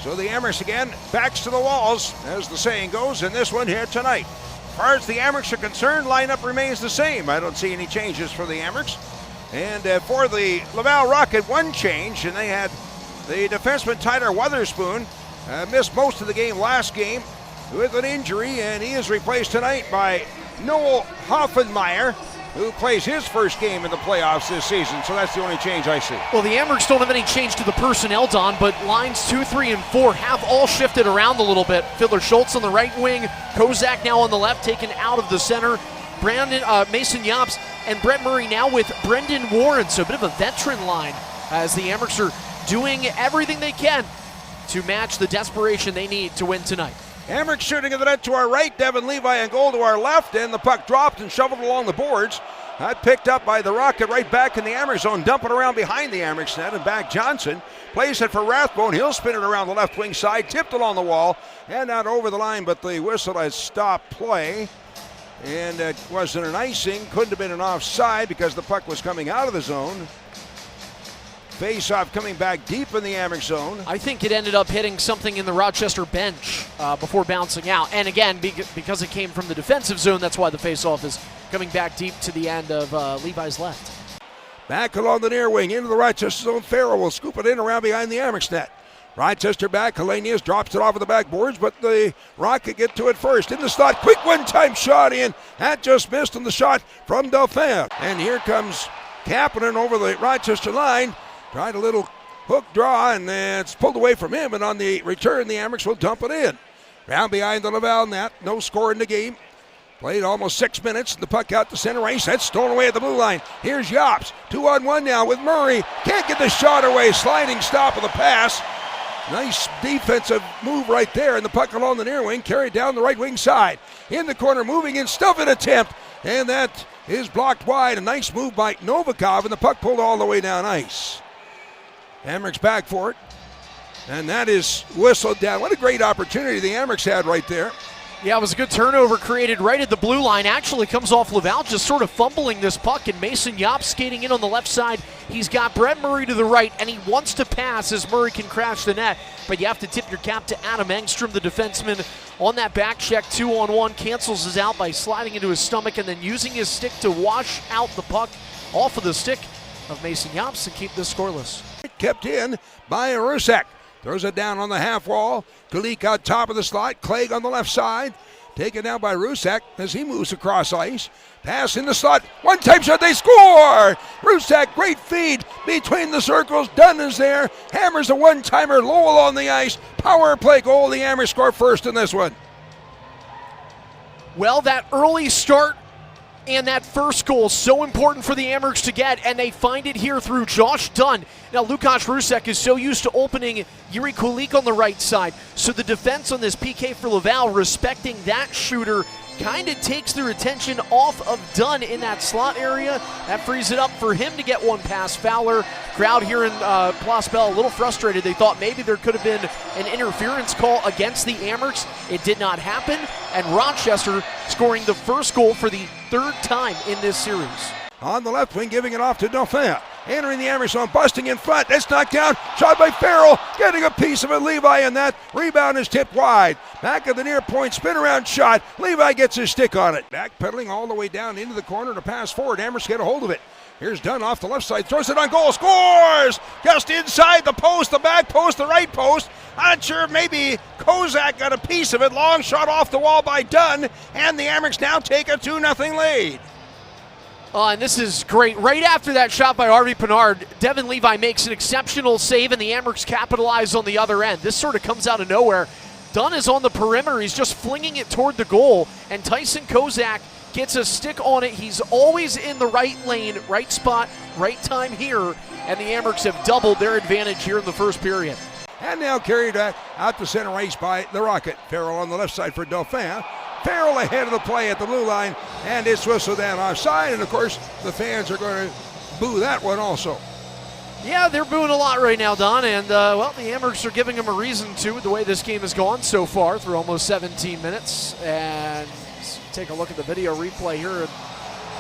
So the Amherst again, backs to the walls, as the saying goes, in this one here tonight. As far as the Amherst are concerned, lineup remains the same. I don't see any changes for the Amherst. And for the Laval Rocket, one change, and they had the defenseman Tyler Weatherspoon missed most of the game last game with an injury, and he is replaced tonight by Noel Hoffenmeyer, who plays his first game in the playoffs this season. So that's the only change I see. Well, the Amherst don't have any change to the personnel, Don, but lines 2, 3, and 4 have all shifted around a little bit. Fiddler Schultz on the right wing, Kozak now on the left, taken out of the center. Mason Yops and Brett Murray now with Brendan Warren. So a bit of a veteran line as the Amherst are doing everything they can to match the desperation they need to win tonight. Amherst shooting at the net to our right, Devin Levi in goal to our left, and the puck dropped and shoveled along the boards. That picked up by the Rocket right back in the Amherst zone, dumping around behind the Amherst net, and back Johnson plays it for Rathbone. He'll spin it around the left wing side, tipped along the wall, and out over the line, but the whistle has stopped play. And it wasn't an icing, couldn't have been an offside because the puck was coming out of the zone. Face-off coming back deep in the Amherst zone. I think it ended up hitting something in the Rochester bench before bouncing out. And again, because it came from the defensive zone, that's why the face-off is coming back deep to the end of Levi's left. Back along the near wing into the Rochester zone. Farrell will scoop it in around behind the Amherst net. Rochester back, Helenius drops it off of the backboards, but the Rocket get to it first. In the slot, quick one-time shot in. That just missed on the shot from Dauphin. And here comes Kapanen over the Rochester line. Tried a little hook draw, and it's pulled away from him, and on the return, the Amherst will dump it in. Round behind the Laval net, no score in the game. Played almost 6 minutes, the puck out to center ice. That's stolen away at the blue line. Here's Yops, 2-on-1 now with Murray. Can't get the shot away, sliding stop of the pass. Nice defensive move right there, and the puck along the near wing, carried down the right wing side. In the corner, moving in, stuffing attempt, and that is blocked wide. A nice move by Novikov, and the puck pulled all the way down ice. Amherst back for it, and that is whistled down. What a great opportunity the Amherst had right there. Yeah, it was a good turnover created right at the blue line. Actually comes off Laval, just sort of fumbling this puck, and Mason Yopp skating in on the left side. He's got Brett Murray to the right, and he wants to pass as Murray can crash the net. But you have to tip your cap to Adam Engstrom, the defenseman, on that back check, 2-on-1, cancels his out by sliding into his stomach and then using his stick to wash out the puck off of the stick of Mason Yops to keep this scoreless. Kept in by Rusak. Throws it down on the half wall. Kulik out top of the slot. Clegg on the left side. Taken down by Rusak as he moves across ice. Pass in the slot. One-time shot. They score! Rusak, great feed between the circles. Dunn is there. Hammers a one-timer. Lowell on the ice. Power play goal. The Amherst score first in this one. Well, that early start and that first goal, so important for the Amherst to get, and they find it here through Josh Dunn. Now, Lukáš Rusek is so used to opening Yuri Kulik on the right side, so the defense on this PK for Laval, respecting that shooter, kind of takes their attention off of Dunn in that slot area. That frees it up for him to get one past Fowler. Crowd here in Place Belle a little frustrated. They thought maybe there could have been an interference call against the Amherst. It did not happen, and Rochester scoring the first goal for the third time in this series. On the left wing, giving it off to Dauphin. Entering the Amherst zone, busting in front. That's knocked down. Shot by Farrell. Getting a piece of it. Levi, and that rebound is tipped wide. Back of the near point, spin around shot. Levi gets his stick on it. Backpedaling all the way down into the corner to pass forward. Amherst get a hold of it. Here's Dunn off the left side. Throws it on goal. Scores! Just inside the post, the back post, the right post. Not sure if maybe Kozak got a piece of it. Long shot off the wall by Dunn. And the Amherst now take a 2-0 lead. And this is great. Right after that shot by Harvey Pinard, Devin Levi makes an exceptional save, and the Amherst capitalize on the other end. This sort of comes out of nowhere. Dunn is on the perimeter. He's just flinging it toward the goal, and Tyson Kozak gets a stick on it. He's always in the right lane, right spot, right time here, and the Amherst have doubled their advantage here in the first period. And now carried out to center ice by the Rocket. Farrell on the left side for Dauphin. Farrell ahead of the play at the blue line, and it's whistled down offside, and of course the fans are going to boo that one also. Yeah, they're booing a lot right now, Don, and well, the Amherst are giving them a reason to with the way this game has gone so far through almost 17 minutes. And take a look at the video replay here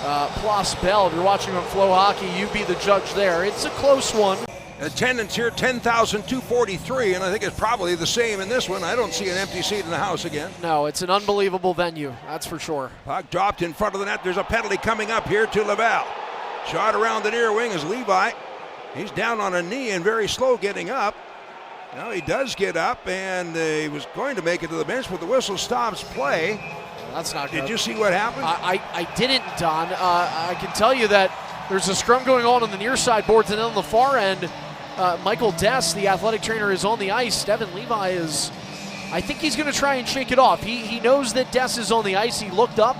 at Place Belle. If you're watching on FloHockey, you be the judge there. It's a close one. Attendance here, 10,243, and I think it's probably the same in this one. I don't see an empty seat in the house again. No, it's an unbelievable venue, that's for sure. Puck dropped in front of the net. There's a penalty coming up here to Laval. Shot around the near wing is Levi. He's down on a knee and very slow getting up. Now he does get up, and he was going to make it to the bench, but the whistle stops play. That's not good. Did you see what happened? I didn't, Don. I can tell you that there's a scrum going on the near side boards, and then on the far end, Michael Dess, the athletic trainer, is on the ice. Devin Levi is, I think he's going to try and shake it off. He knows that Dess is on the ice. He looked up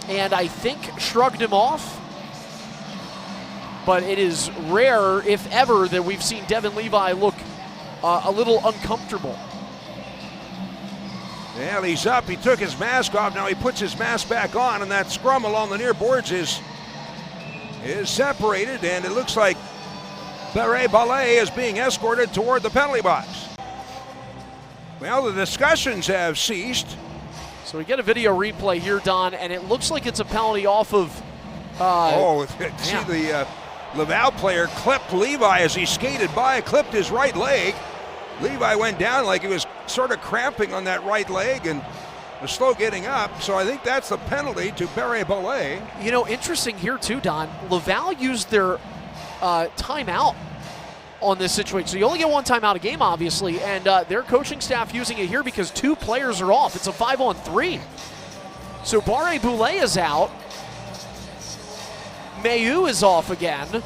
and I think shrugged him off. But it is rare, if ever, that we've seen Devin Levi look a little uncomfortable. Well, he's up. He took his mask off. Now he puts his mask back on, and that scrum along the near boards is separated, and it looks like Barre Ballet is being escorted toward the penalty box. Well, the discussions have ceased. So we get a video replay here, Don, and it looks like it's a penalty off of... see the Laval player clipped Levi as he skated by, clipped his right leg. Levi went down like he was sort of cramping on that right leg and was slow getting up. So I think that's the penalty to Barre Ballet. You know, interesting here too, Don. Laval used their timeout on this situation. So you only get one timeout a game, obviously, and their coaching staff using it here because two players are off. It's a 5-on-3. So Barre Ballet is out. Mayu is off again.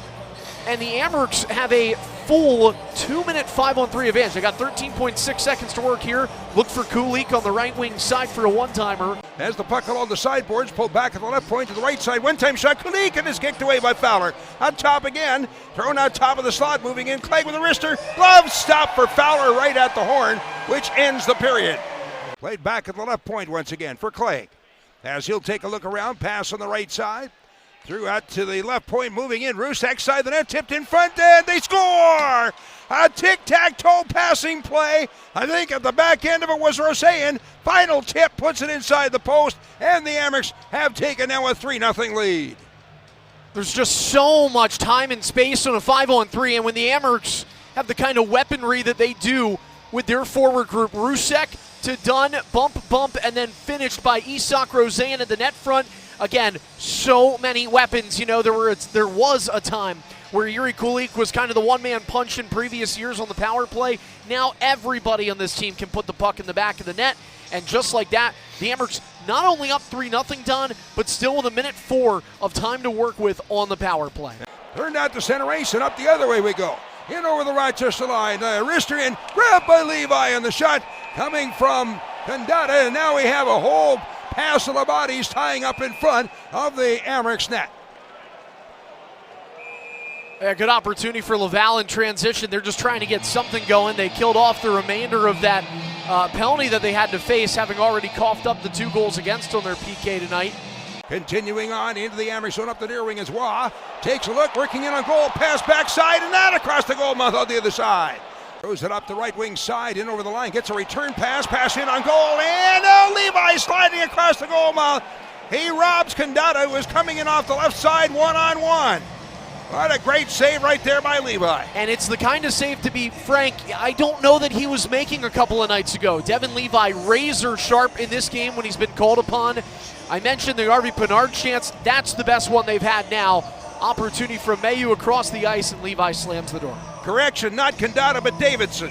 And the Amherst have a full 2-minute 5-on-3 advantage. They got 13.6 seconds to work here. Look for Kulik on the right wing side for a one-timer. As the puck along the sideboards, pulled back at the left point to the right side. One-time shot, Kulik, and is kicked away by Fowler. On top again, thrown out top of the slot, moving in. Clegg with a wrister. Glove stop for Fowler right at the horn, which ends the period. Played back at the left point once again for Clegg. As he'll take a look around, pass on the right side. Threw out to the left point, moving in. Rusek side of the net, tipped in front, and they score! A tic-tac-toe passing play. I think at the back end of it was Rosean. Final tip puts it inside the post, and the Amherst have taken now a 3-0 lead. There's just so much time and space on a 5-on-3, and when the Amherst have the kind of weaponry that they do with their forward group, Rusek to Dunn, bump, and then finished by Isak Rosean at the net front. Again, so many weapons. You know, there was a time where Yuri Kulik was kind of the one-man punch in previous years on the power play. Now everybody on this team can put the puck in the back of the net. And just like that, the Amherst not only up 3-0 done, but still with 1:04 of time to work with on the power play. Turned out to center ice, and up the other way we go. In over the Rochester line. Wrister in, grabbed by Levi, and the shot coming from Kandata. And now we have a whole pass of the bodies tying up in front of the Amherst net. A good opportunity for Laval in transition. They're just trying to get something going. They killed off the remainder of that penalty that they had to face, having already coughed up the 2 goals against on their PK tonight. Continuing on into the Amherst zone, up the near wing is Waugh. Takes a look, working in on goal, pass backside, and that across the goal mouth on the other side. Throws it up the right wing side, in over the line, gets a return pass in on goal, and Levi sliding across the goal mouth. He robs Kandata, who is coming in off the left side, one-on-one. What a great save right there by Levi. And it's the kind of save, to be frank, I don't know that he was making a couple of nights ago. Devin Levi razor sharp in this game when he's been called upon. I mentioned the Harvey Pinard chance. That's the best one they've had now. Opportunity from Mayu across the ice, and Levi slams the door. Correction, not Kandata, but Davidson.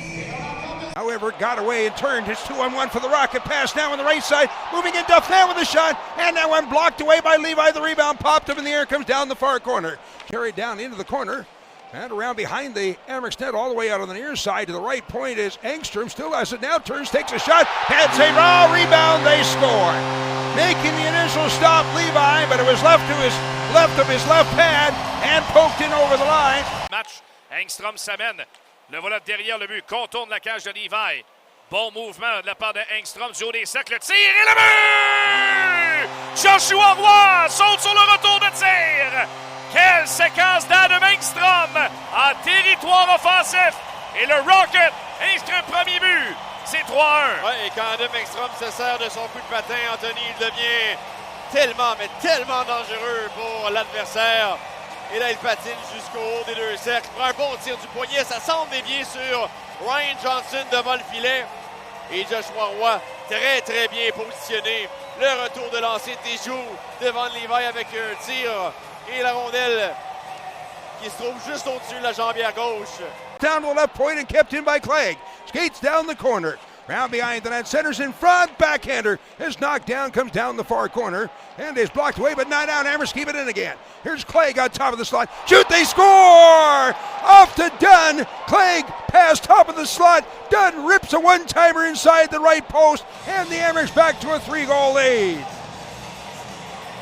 However, got away and turned. It's 2-on-1 for the Rocket. Pass now on the right side. Moving in, Duff now with a shot. And that one blocked away by Levi. The rebound popped up in the air, comes down the far corner. Carried down into the corner. And around behind the Amherst net, all the way out on the near side to the right point is Engstrom. Still has it now, turns, takes a shot. Pad save, rebound, they score. Making the initial stop, Levi, but it was left of his left pad and poked in over the line. Match, Engstrom s'amène. Le voilà derrière le but, contourne la cage de Levi. Bon mouvement de la part de Engstrom, du haut des cercles, le tir et le but! Joshua Roy saute sur le retour de tir. Quelle séquence d'Adam Engstrom en territoire offensif. Et le Rocket inscrit un premier but. C'est 3-1. Ouais, et quand Adam Engstrom se sert de son coup de patin, Anthony, il devient tellement, mais tellement dangereux pour l'adversaire. Et là, il patine jusqu'au haut des deux cercles. Prend un bon tir du poignet. Ça semble dévier sur Ryan Johnson devant le filet. Et Joshua Roy, très très bien positionné. Le retour de lancer déjoue devant Levi avec un tir. Et la rondelle qui se trouve juste au-dessus de la jambière gauche. Down to the left point and kept in by Clegg. Skates down the corner. Round behind the net, centers in front. Backhander is knocked down, comes down the far corner, and is blocked away, but not out. Hammers keep it in again. Here's Clegg on top of the slot. Shoot, they score! Off to Dunn. Clegg past top of the slot. Dunn rips a one-timer inside the right post, and the Hammers back to a 3-goal lead.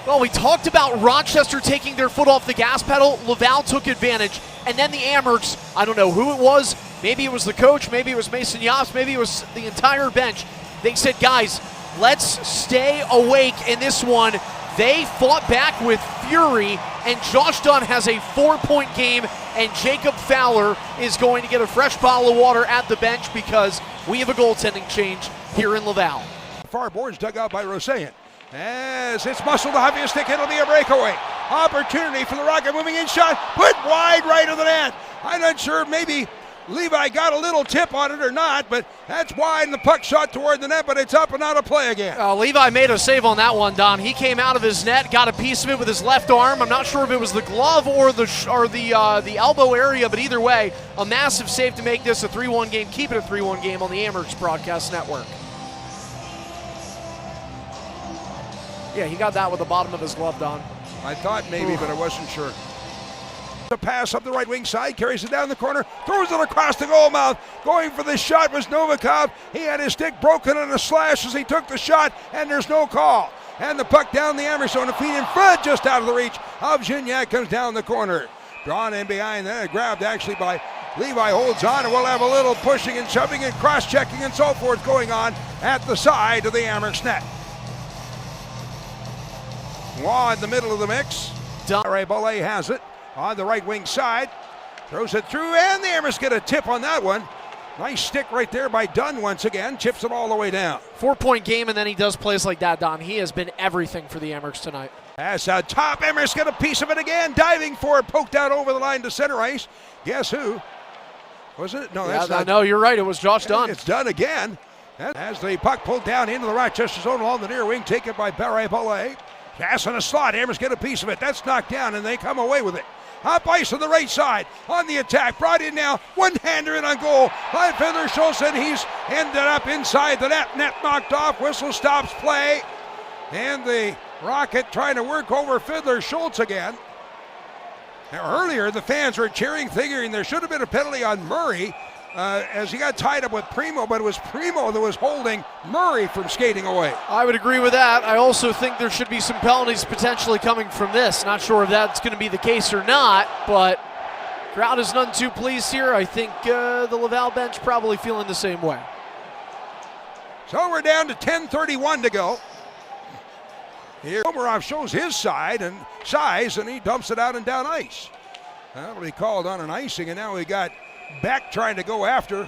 Well, we talked about Rochester taking their foot off the gas pedal. Laval took advantage. And then the Amherst, I don't know who it was. Maybe it was the coach. Maybe it was Mason Yops. Maybe it was the entire bench. They said, guys, let's stay awake in this one. They fought back with fury. And Josh Dunn has a 4-point game. And Jacob Fowler is going to get a fresh bottle of water at the bench because we have a goaltending change here in Laval. Far boards dug out by Rosean. As it's muscled the heaviest stick, it'll be a breakaway. Opportunity for the Rocket, moving in shot, put wide right of the net. I'm not sure, maybe Levi got a little tip on it or not, but that's wide and the puck shot toward the net, but it's up and out of play again. Levi made a save on that one, Don. He came out of his net, got a piece of it with his left arm. I'm not sure if it was the glove or the elbow area, but either way, a massive save to make this a 3-1 game. Keep it a 3-1 game on the Amherst Broadcast Network. Yeah, he got that with the bottom of his glove, Don. I thought maybe, but I wasn't sure. The pass up the right wing side, carries it down the corner, throws it across the goal mouth. Going for the shot was Novikov. He had his stick broken on a slash as he took the shot, and there's no call. And the puck down the Amherst zone, a feet in front, just out of the reach of Gignac, comes down the corner. Drawn in behind that, grabbed actually by Levi, holds on, and we'll have a little pushing and shoving and cross-checking and so forth going on at the side of the Amherst net. Waugh in the middle of the mix. Ballet has it on the right wing side. Throws it through, and the Amherst get a tip on that one. Nice stick right there by Dunn once again. Chips it all the way down. 4-point game, and then he does plays like that, Don. He has been everything for the Amherst tonight. As a top, Amherst get a piece of it again. Diving for it, poked out over the line to center ice. Guess who? Was it? No, that's not. No, you're right. It was Josh Dunn. It's Dunn again. As the puck pulled down into the Rochester zone along the near wing, taken by Barre Ballet. Pass in a slot, Amherst get a piece of it. That's knocked down, and they come away with it. Up ice on the right side, on the attack, brought in now, one-hander in on goal by Fiddler Schultz, and he's ended up inside the net. Net knocked off, whistle stops play, and the Rocket trying to work over Fiddler Schultz again. Now, earlier, the fans were cheering, figuring there should have been a penalty on Murray, as he got tied up with Primo, but it was Primo that was holding Murray from skating away. I would agree with that. I also think there should be some penalties potentially coming from this. Not sure if that's going to be the case or not, but crowd is none too pleased here. I think the Laval bench probably feeling the same way. So we're down to 10:31 to go. Here, Komarov shows his side and size, and he dumps it out and down ice. That'll be called on an icing, and now we got Beck trying to go after.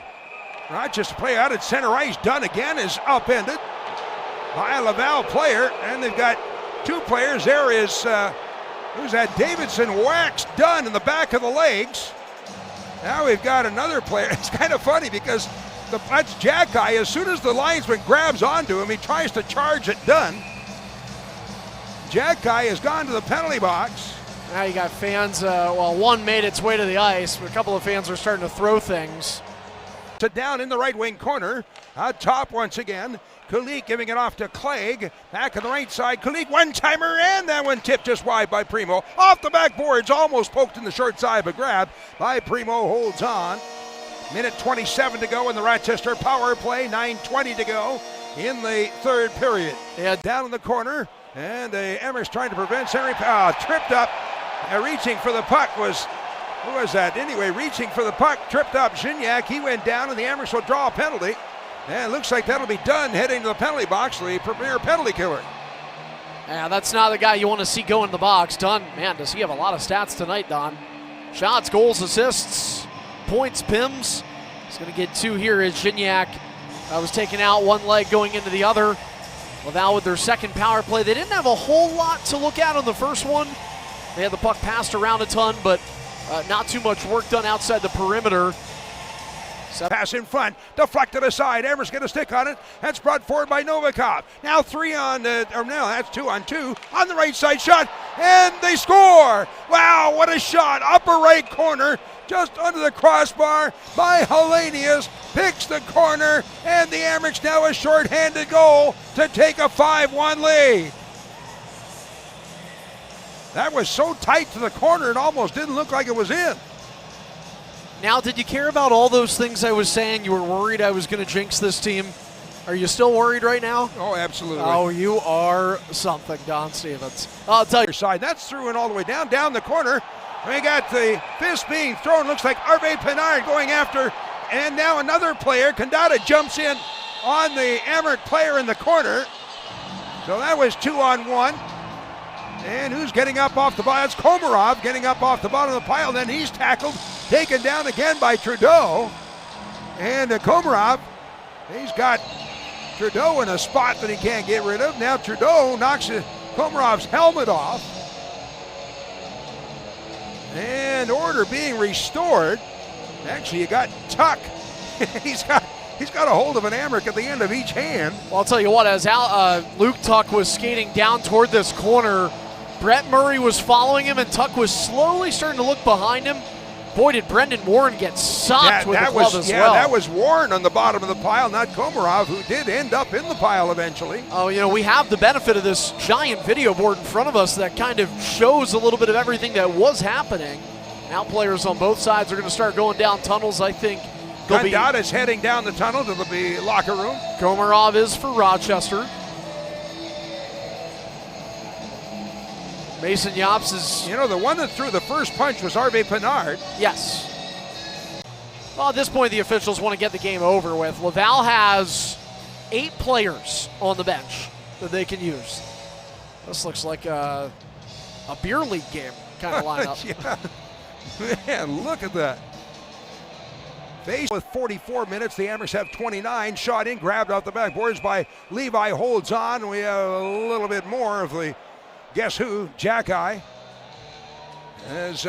Rochester play out at center ice. Dunn again is upended by a Laval player, and they've got two players. There is, who's that? Davidson whacks Dunn in the back of the legs. Now we've got another player. It's kind of funny because that's Jack Guy. As soon as the linesman grabs onto him, he tries to charge at Dunn. Jack Guy has gone to the penalty box. Now you got fans, well, one made its way to the ice, but a couple of fans are starting to throw things. To down in the right wing corner, out top once again. Kulik giving it off to Clegg. Back on the right side, Kulik one-timer, and that one tipped just wide by Primo. Off the backboards, almost poked in the short side, but grabbed by Primo, holds on. Minute 27 to go in the Rochester power play, 9:20 to go in the third period. Yeah. Down in the corner, and Amherst trying to prevent Henry, tripped up. Reaching for the puck was, who was that? Anyway, reaching for the puck, tripped up Gignac. He went down, and the Amherst will draw a penalty. And it looks like that'll be Dunn heading to the penalty box, the premier penalty killer. Yeah, that's not the guy you want to see go in the box. Dunn, man, does he have a lot of stats tonight, Don. Shots, goals, assists, points, PIMs. He's going to get two here as Gignac was taking out one leg going into the other. Laval with their second power play. They didn't have a whole lot to look at on the first one. They had the puck passed around a ton, but not too much work done outside the perimeter. Pass in front, deflected aside. Amherst get a stick on it. That's brought forward by Novikov. Now 3 on, or no, that's 2 on 2. On the right side shot, and they score. Wow, what a shot. Upper right corner, just under the crossbar by Helenius. Picks the corner, and the Amherst now a short-handed goal to take a 5-1 lead. That was so tight to the corner, it almost didn't look like it was in. Now, did you care about all those things I was saying? You were worried I was going to jinx this team. Are you still worried right now? Oh, absolutely. Oh, you are something, Don Stevens. I'll tell you. Side. That's through and all the way down the corner. We got the fist being thrown. Looks like Arve Pinard going after. And now another player. Kandata jumps in on the Amherst player in the corner. So that was 2 on 1. And who's getting up off the bottom? It's Komarov getting up off the bottom of the pile. Then he's tackled, taken down again by Trudeau. And Komarov, he's got Trudeau in a spot that he can't get rid of. Now Trudeau knocks Komarov's helmet off. And order being restored. Actually, you got Tuck. He's got a hold of an Amherst at the end of each hand. Well, I'll tell you what, as Luke Tuck was skating down toward this corner, Brett Murray was following him, and Tuck was slowly starting to look behind him. Boy, did Brendan Warren get socked with the glove as well. Yeah, that was Warren on the bottom of the pile, not Komarov, who did end up in the pile eventually. Oh, you know, we have the benefit of this giant video board in front of us that kind of shows a little bit of everything that was happening. Now players on both sides are going to start going down tunnels, I think. Kandata's heading down the tunnel to the locker room. Komarov is for Rochester. Mason Yops is... You know, the one that threw the first punch was Arve Pinard. Yes. Well, at this point, the officials want to get the game over with. Laval has 8 players on the bench that they can use. This looks like a beer league game kind of lineup. Yeah. Man, look at that. Face with 44 minutes, the Amherst have 29. Shot in, grabbed off the backboards by Levi, holds on. We have a little bit more of the guess who, Jack-Eye, as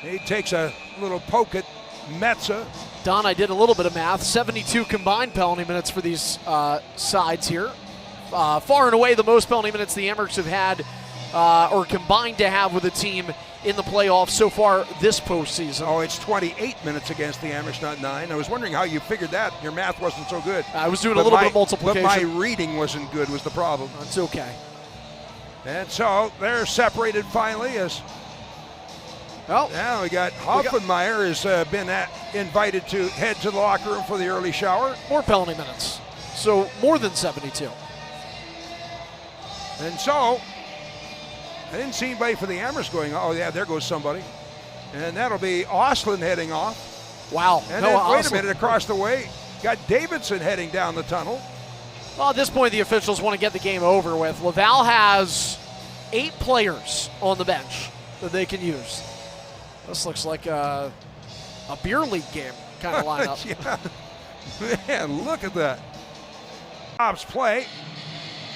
he takes a little poke at Metza. Don, I did a little bit of math. 72 combined penalty minutes for these sides here. Far and away the most penalty minutes the Amherst have had or combined to have with a team in the playoffs so far this postseason. Oh, it's 28 minutes against the Amherst, not 9. I was wondering how you figured that. Your math wasn't so good. I was doing a little bit of multiplication. But my reading wasn't good was the problem. That's okay. And so they're separated finally as well. Now we got Hoffenmeyer has been invited to head to the locker room for the early shower. More penalty minutes. So more than 72. And so I didn't see anybody for the Amherst going, oh yeah, there goes somebody. And that'll be Ostlund heading off. Wow. And then, wait a minute, across the way, got Davidson heading down the tunnel. Well, at this point, the officials want to get the game over with. Laval has 8 players on the bench that they can use. This looks like a beer league game kind of lineup. Yeah. Man, look at that. Ops play.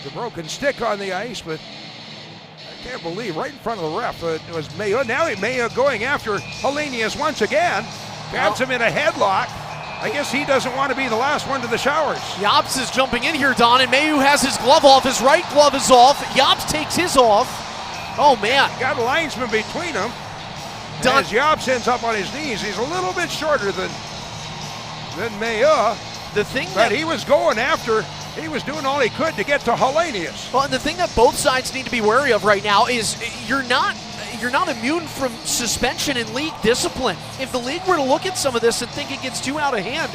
The broken stick on the ice, but I can't believe right in front of the ref it was Mayo. Now Mayo going after Helenius once again. Grabs him in a headlock. I guess he doesn't want to be the last one to the showers. Yops is jumping in here, Don, and Mayu has his glove off. His right glove is off. Yops takes his off. Oh, man. Got a linesman between them. Don. As Yops ends up on his knees, he's a little bit shorter than Mayu. But he was going after, he was doing all he could to get to Helenius. Well, and the thing that both sides need to be wary of right now is you're not immune from suspension and league discipline. If the league were to look at some of this and think it gets too out of hand,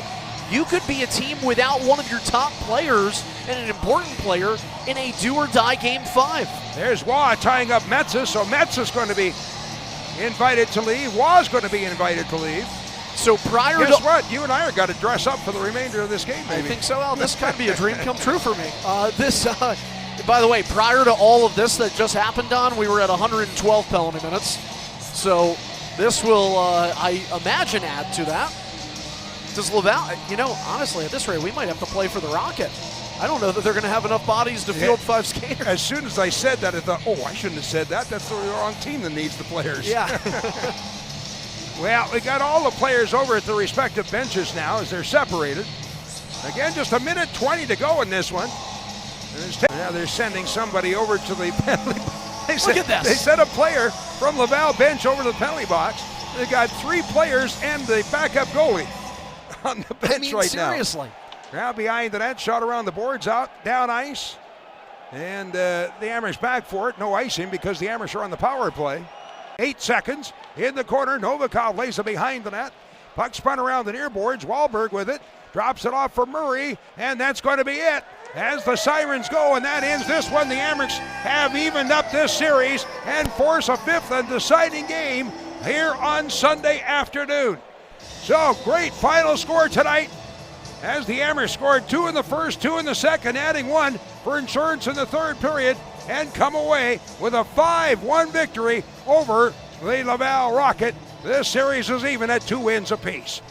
you could be a team without one of your top players and an important player in a do-or-die Game 5. There's Waugh tying up Metza, so Metza's going to be invited to leave. Waugh's going to be invited to leave. So prior Guess what? You and I are got to dress up for the remainder of this game, maybe. I think so. Well, this could be a dream come true for me. By the way, prior to all of this that just happened, Don, we were at 112 penalty minutes. So this will, I imagine, add to that. Does Laval, honestly, at this rate, we might have to play for the Rocket. I don't know that they're going to have enough bodies to field 5 skaters. As soon as I said that, I thought, oh, I shouldn't have said that. That's the wrong team that needs the players. Yeah. Well, we got all the players over at the respective benches now as they're separated. Again, just a minute 20 to go in this one. Now they're sending somebody over to the penalty box. Look at this. They sent a player from Laval bench over to the penalty box. They got 3 players and the backup goalie on the bench seriously. Now behind the net, shot around the boards, out, down ice. And the Amherst back for it. No icing because the Amherst are on the power play. 8 seconds in the corner. Novikov lays it behind the net. Puck spun around the near boards. Wahlberg with it. Drops it off for Murray. And that's going to be it. As the sirens go, and that ends this one. The Amherst have evened up this series and force a 5th and deciding game here on Sunday afternoon. So, great final score tonight as the Amherst scored 2 in the first, 2 in the second, adding 1 for insurance in the third period, and come away with a 5-1 victory over the Laval Rocket. This series is even at 2 wins apiece.